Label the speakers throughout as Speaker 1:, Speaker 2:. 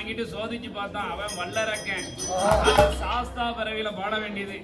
Speaker 1: வாங்கிட்டு சோதிச்சு பார்த்தான். அவன் வல்லரக்கன், சாஸ்தா பறவையில பாட வேண்டியது.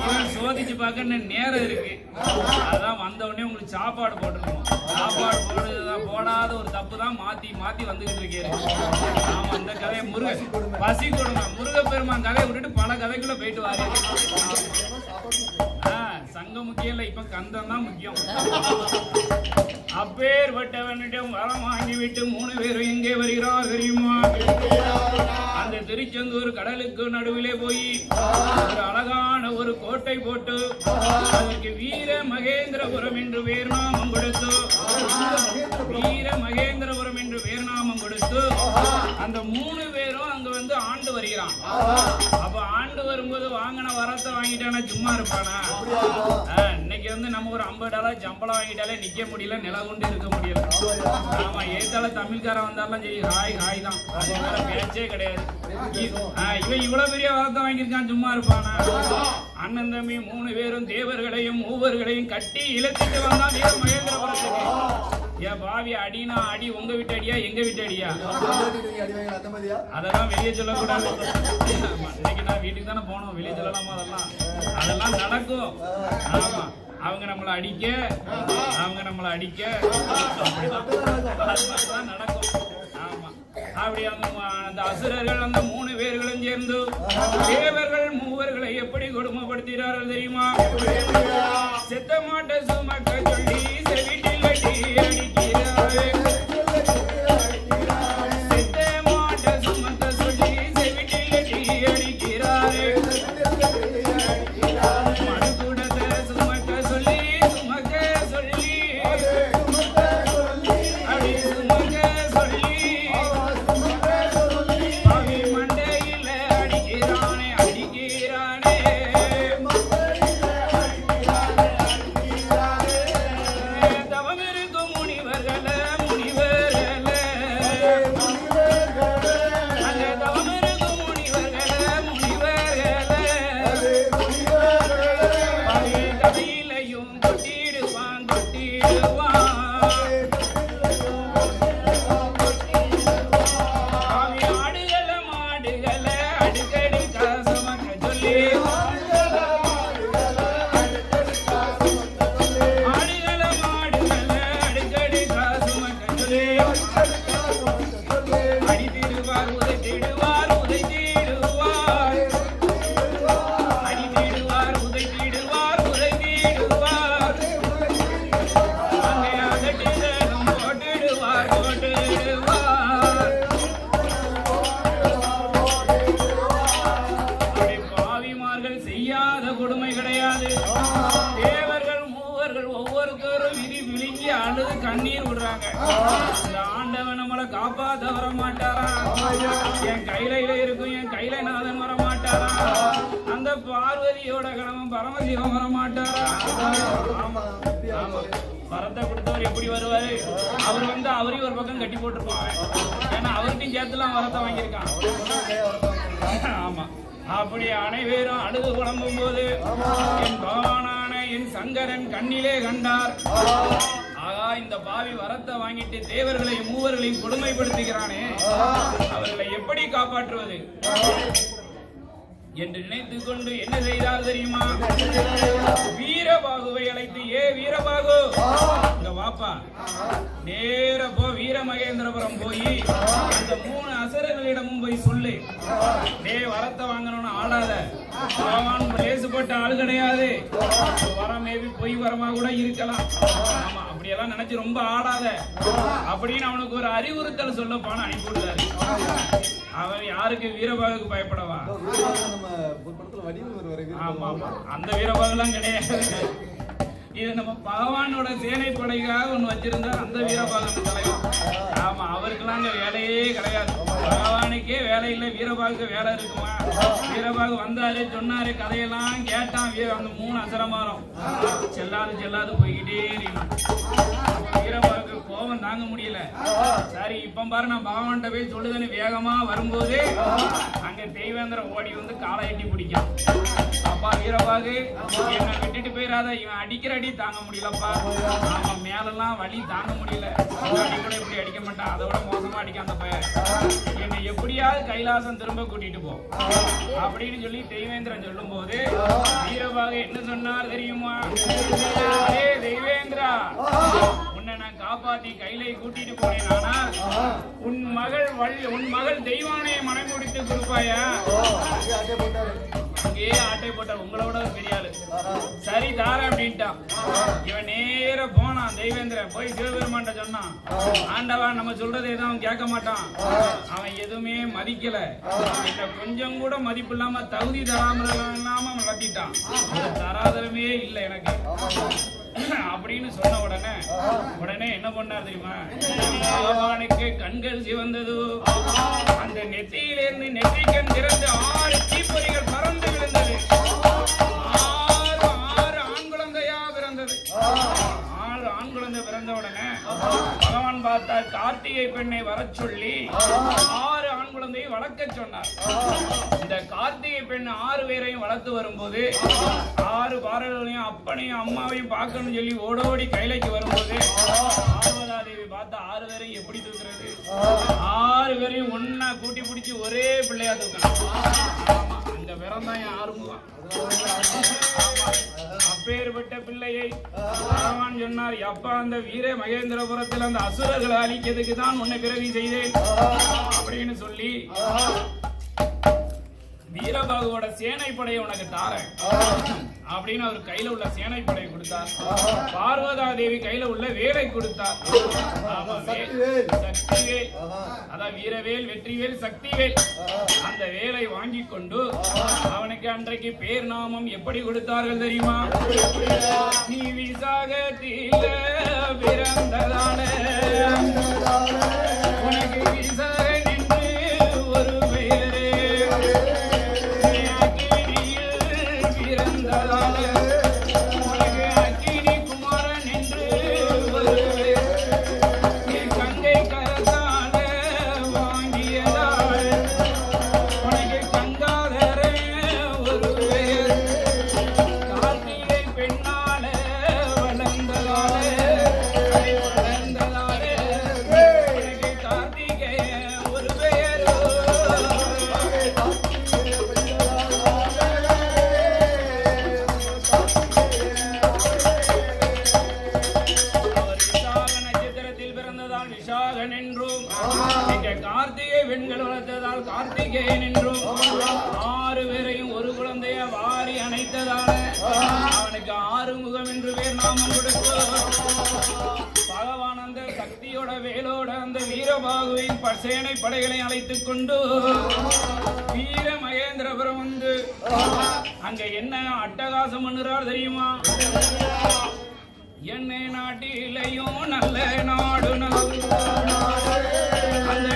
Speaker 1: இவன் சோதிச்சு பார்க்க நேரம் இருக்கு. அதான் வந்த உடனே உங்களுக்கு சாப்பாடு போட்டுருக்கோம். சாப்பாடு போடாத ஒரு தப்பு தான் மாத்தி மாத்தி வந்துகிட்டு இருக்கேன். ஆமா, அந்த கதையை பசி கொடுங்க முருகப்பெருமான் கதையை விட்டுட்டு பல கதைக்குள்ள போயிட்டு வாரு. சங்கம் முக்கியம் இல்ல, இப்ப கந்தம் தான் முக்கியம். அப்பேற்பட்டவனிடம் வரம் வாங்கிவிட்டு 3 பேரும் எங்கே வருகிறார் தெரியுமா? அந்த திருச்செந்தூர் கடலுக்கு நடுவிலே போய் ஒரு அழகான ஒரு கோட்டை போட்டு அதற்கு வீர மகேந்திரபுரம் என்று பேர் நாமம் கொடுத்து, வீர மகேந்திரபுரம் என்று பேர் நாமம் கொடுத்து அந்த 3 பேரும் அங்க வந்து ஆண்டு வருகிறான். அப்ப ஆண்டு வரும்போது வாங்கின வரத்தை வாங்கிட்டானா சும்மா இருப்பானா? இன்னைக்கு வந்து நம்ம ஒரு $50 சம்பளம் வாங்கிட்டாலே நிக்க முடியல, நில கொண்டு இருக்க முடியல. ஆமா, ஏத்தால தமிழ்காரன் வந்தாலும் சரி ஹாய் ஹாய் தான், அது பேச்சே கிடையாது. இவன் இவ்வளவு பெரிய வரத்தை வாங்கியிருக்கான், சும்மா இருப்பானா? அண்ணன் தம்பி 3 பேரும் தேவர்களையும் மூவர்களையும் கட்டி இழுத்துட்டு வந்தான் வீர மகேந்திரபுரத்துக்கு. ஏன் பாவி அடினா அடி உங்க வீட்டு அடியா எங்க வீட்டு அடியா? அதெல்லாம் வெளியே சொல்லக்கூடாது. இன்னைக்கு நான் வீட்டுக்கு தானே போனோம், வெளியே சொல்லலாமா? அதெல்லாம் நடக்கும். ஆமா, அவங்க நம்மளை அடிக்க அப்படிதான் நடக்கும். ஆமா, அப்படி அந்த அசுரர்கள் அந்த 3 பேர்களும் சேர்ந்து தேவர்கள் மூவர்களை எப்படி கொடுமைப்படுத்துகிறார்கள் தெரியுமா? செத்த மாட்ட சுமக்க சொல்லி செவிட்டில் கட்டி அடிக்கிறாரு. செத்த மாட்ட சுமக்க சொல்லி செவிட்டில் கட்டி அடிக்கிறாரு. மடுக்கூடத்தை சுமக்க சொல்லி அப்படி சுமக்க சொல்லி அவி மண்டையில அடிக்கிறானே. தவம் இருக்கும் முனிவர்கள அந்த தவம் இருக்கும் முனிவர்கள தவையிலையும் கொட்டிடுவான். ஆடுகள மாடுகள அடிக்கடி காசமக்க சொல்லி ஆடுகள மாடுகள அடிக்கடி காசமக்க சொல்லி அடித்திடுவார் உதைத்திடுவார் அடித்திடுவார் உதைத்திடுவார் அங்கே அதட்டிலும் போட்டிடுவார். அப்படி பாவிமார்கள் செய்யாத கொடுமை கிடையாது. தேவர்கள் மூவர்கள் ஒவ்வொருத்தரும் விழுங்கி அழுது கண்ணீர் விடுறாங்க. இந்த ஆண்டவன் நம்மளை காப்பாத்த வர மாட்டாரா? என் கையில இருக்கும் என் கைலைநாதன் வர மாட்டாரா? அந்த பார்வதியோட கணவன் பரமசிவம் வர மாட்டாரா? வரத்தை கொடுத்தவர் எப்படி வருவாரு? அவர் வந்து அவரையும் ஒரு பக்கம் கட்டி போட்டுருப்பாங்க. ஏன்னா அவர்கிட்டையும் சேர்த்துலாம் வரத்தை வாங்கியிருக்கான். ஆமா, அப்படி அனைவரும் அழுது புலம்பும் போது என் பகவானான என் சங்கரன் கண்ணிலே கண்டார். ஆகா, இந்த பாவி வரத்தை வாங்கிட்டு தேவர்களையும் மூவர்களையும் கொடுமைப்படுத்துகிறானே, அவர்களை எப்படி காப்பாற்றுவது என்று நினைத்துக் கொண்டு என்ன செய்தார் தெரியுமா? வீரபாகுவை அழைத்து, வீரபாகு இங்க வாப்பா, நேர போ வீர மகேந்திரபுரம் போய் அந்த 3 அசுரர்களிடமும் போய் சொல்லு, வரத்தை வாங்கணும்னு ஆளாத, பகவான் லேசுப்பட்ட ஆள் கிடையாது, வரம் மேபி பொய் வரமா கூட இருக்கலாம். ஆமா, அப்படியெல்லாம் நினைச்சு ரொம்ப ஆடாத அப்படின்னு அவனுக்கு ஒரு அறிவுறுத்தல் சொல்ல போன அனுப்பிவிடுறாரு. அவன் யாருக்கு? வீரபாகுக்கு பயப்படவா? ஆமா, அந்த வீரபாகுலாம் கிடையாது. இது நம்ம பகவானோட சேனை படைக்காக ஒண்ணு வச்சிருந்தார் அந்த வீரபாகு தலைவர். ஆமா, அவருக்கெல்லாம் அங்க வேலையே கிடையாது. பகவானுக்கே வேலை இல்லை, வீரபாகுக்கு வேலை இருக்குமா? வீரபாகு வந்தாரு, சொன்னாரு, கதையெல்லாம் கேட்டான். அந்த 3 அசரமாரம் செல்லாது போய்கிட்டே இருந்தான். வீரபாகு கோபம் தாங்க முடியல. சரி, இப்ப பாரு, நான் பகவான்கிட்ட போய் சொல்லுதேன்னு வேகமா வரும்போது அங்க தெய்வேந்திர ஓடி வந்து காலை எட்டி பிடிக்கும். அப்பா வீரபாகு, என்ன விட்டுட்டு போயிடாத, இவன் அடிக்கிற அடி தாங்க முடியலப்பா. ஆமா, மேலெல்லாம் வலி தாங்க முடியல. அடி கூட இப்படி அடிக்க மாட்டான், அதை விட மோசமா அடிக்க அந்த பையன். என்னை எப்படியாவது கைலாசம் திரும்ப கூட்டிட்டு போ அப்படின்னு சொல்லி தெய்வேந்திரன் சொல்லும் போது வீரபாகு என்ன சொன்னார் தெரியுமா? தெய்வேந்திரா, உன்னை நான் காப்பாத்தி கையில கூட்டிட்டு போனேனா உன் மகள் தெய்வானையை மனம் முடித்து கொடுப்பாயா? அங்கேயே ஆட்டை போட்டார். உங்களோட பெரிய ஆளு. சரி தார அப்படின்ட்டான். இவன் நேர போனான். தெய்வேந்திரன் போய் சிவபெருமான்ட்ட சொன்னான், ஆண்டவா நம்ம சொல்றது எதுவும் அவன் கேட்க மாட்டான், அவன் எதுவுமே மதிக்கல, கொஞ்சம் கூட மதிப்பு இல்லாம தகுதி தராமலாம் இல்லாம வளர்த்திட்டான், தராதரமே இல்லை எனக்கு அப்படின்னு சொன்ன உடனே என்ன பண்ணார் தெரியுமா? பகவானுக்கு கண்கள் சிவந்தது. அந்த நெத்தியிலிருந்து நெற்றிக்கண் திறந்து 6 தீப்பொறிகள் பறந்து விழுந்தது. 6 ஆண் குழந்தையா பிறந்தது. 6 ஆண் குழந்தை பிறந்த உடனே பகவான் பார்த்தார், கார்த்திகை பெண்ணை வர சொல்லி 6 ஆண் குழந்தையை வளர்க்க சொன்னார். இந்த கார்த்திகை பெண் 6 பேரையும் வளர்த்து வரும்போது 6 பாரர்களையும் அப்பனையும் அம்மாவையும் பார்க்கணும்னு சொல்லி ஓடோடி கைலைக்கு வரும்போது பார்வதா தேவி பார்த்தா 6 பேரையும் எப்படி தூக்குறது? 6 பேரையும் ஒன்னா கூட்டி பிடிச்சி ஒரே பிள்ளையா தூக்கணும். அங்க பிறந்தான் ஆறுமுகம். அப்பேற்பட்ட பிள்ளையை பகவான் சொன்னார், அப்பா அந்த வீர மகேந்திரபுரத்தில் அந்த அசுரர்களை அழிக்கிறதுக்கு தான் உன்னை பிறவி செய்தேன் அப்படின்னு சொல்லி வீரபாகுவோட சேனைப்படையை உனக்கு தாரேன் அப்படின்னு அவர் கையில உள்ள சேனைப்படையை கொடுத்தார். பார்வதா தேவி கையில உள்ள வேலை கொடுத்தார். சக்திவேல், அதான் வீரவேல், வெற்றிவேல், சக்திவேல். அந்த வேலை வாங்கி கொண்டு அவனுக்கு அன்றைக்கு பேர் நாமம் எப்படி கொடுத்தார்கள் தெரியுமா? நீ விசாகத்தில பிறந்ததான உனக்கு விசாக நின்று ஒரு பெயரே உனக்கு அக்கினி குமாரன் என்று ஒரு கங்கை கரத்தால வாங்கியதால் உனக்கு கங்காதர ஒரு கார்த்திகை பெண்ணால வளர்ந்ததால உனக்கு கார்த்திகை ஒரு பெயரோ விசாகன் என்றும் கார்த்திகை பெண்கள் வளர்த்ததால் கார்த்திகேயன் என்றும் 6 பேரையும் ஒரு குழந்தைய வாரி அணைத்ததால அவனுக்கு 6 முகம் என்று பேர் நாமம் கொடுத்து பகவான் அந்த சக்தியோட வேலோட அந்த வீரபாகுவின் சேனை படைகளை அழைத்துக் கொண்டு வீர மகேந்திரபுரம் வந்து அங்க என்ன அட்டகாசம் பண்ணுறார் தெரியுமா? என்னை நாட்டிலையும் நல்ல நாடு அந்த